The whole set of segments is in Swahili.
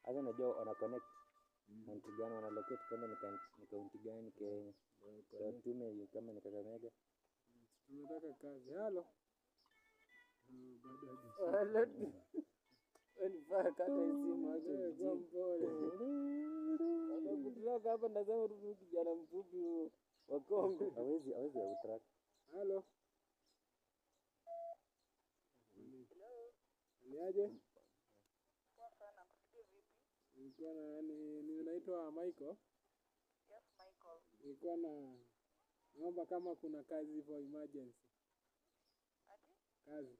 Sasa unajua wana connect country gani wana locate kama ni county gani Kenya. Kwa tume kama ni Kakamega. Tunataka kazi. Halo. Halo. Unifaa kata simu acha kwa mpole. Anakutaka hapa nasema tu kijana mfupi wa Kongo. Hawezi utrack. Halo. Niaje? Poa sana, kusikia vipi? Nilikuwa ninaitwa Michael. Yes, Michael. Nilikuwa naomba kama kuna kazi for emergency. Ati? Kazi.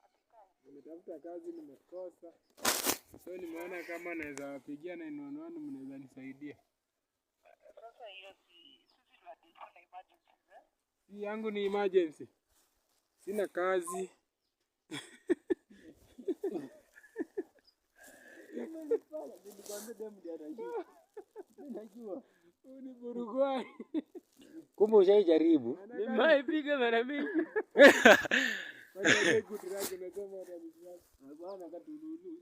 Ati kazi? Nimetafuta kazi nimekosa. So nimeona kama naweza wapigia 911 mnaweza nisaidia. Sasa hiyo sisi tunadili na emergencies eh? Hii yangu ni emergency. Sina kazi. Najua. Ni burugwai. Kumbe ushaijaribu. Nimeipiga mara mingi. Kwa hiyo good drug nasema hata mzee. Bwana katululu.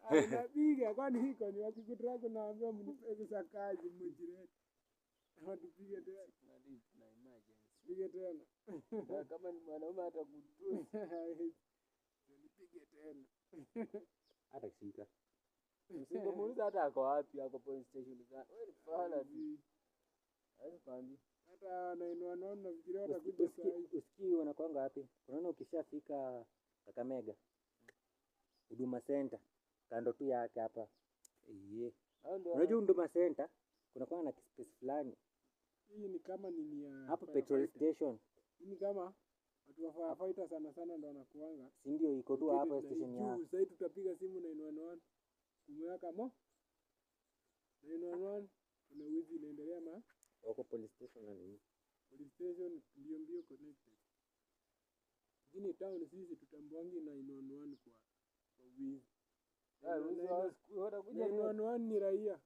Anapiga kwani hiko ni waki good drug naambia mnipesa kazi mjirete. Hatupige tena. Na emergency. Pige tena. Kama ni mwanaume atakutusi. Nipige tena. Hata kishika. Usingemuuliza hata ako wapi, ako police station gani. Wewe ni fala tu. Hayo kwani. Hata 911 nafikiria watakuja saa hii. Usikii wanakuanga wapi? Unaona ukishafika Kakamega. Huduma Center kando tu yake hapa. Unajua Huduma Center kuna kwa na space fulani. Hii ni kama nini ya hapo petrol station. Hii ni kama watu wa firefighter sana ndo wanakuanga. Si ndio iko tu hapo station ya. Sasa tutapiga simu 911. Kumweka mo 911 kuna wizi inaendelea ma wako police station na nini? Police station mbio connected. Lakini town sisi tutambuangi 911 kwa wizi. Wanakuja 911 ni raia.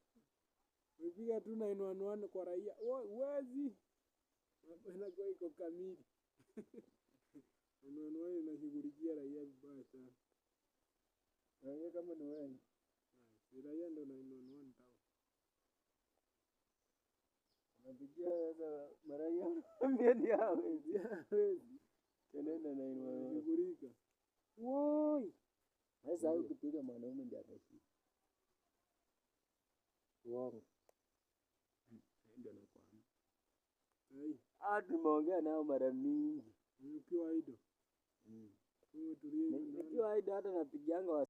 Ukipiga tu 911 kwa raia, uwezi. Inakuwa iko kamili. 911 inashughulikia raia vibaya sana. Raia kama ni wewe. Raia ndo 911 tao. Unapigia sasa maraia ambia ni hawezi. Tena 911 shughulika. Woi. Sasa ukipiga mwanaume ndiye atashika. Uongo. Ndio nakwambia. Tumeongea nao mara mingi. Ukiwa idle. Nikiwa idle hata napigianga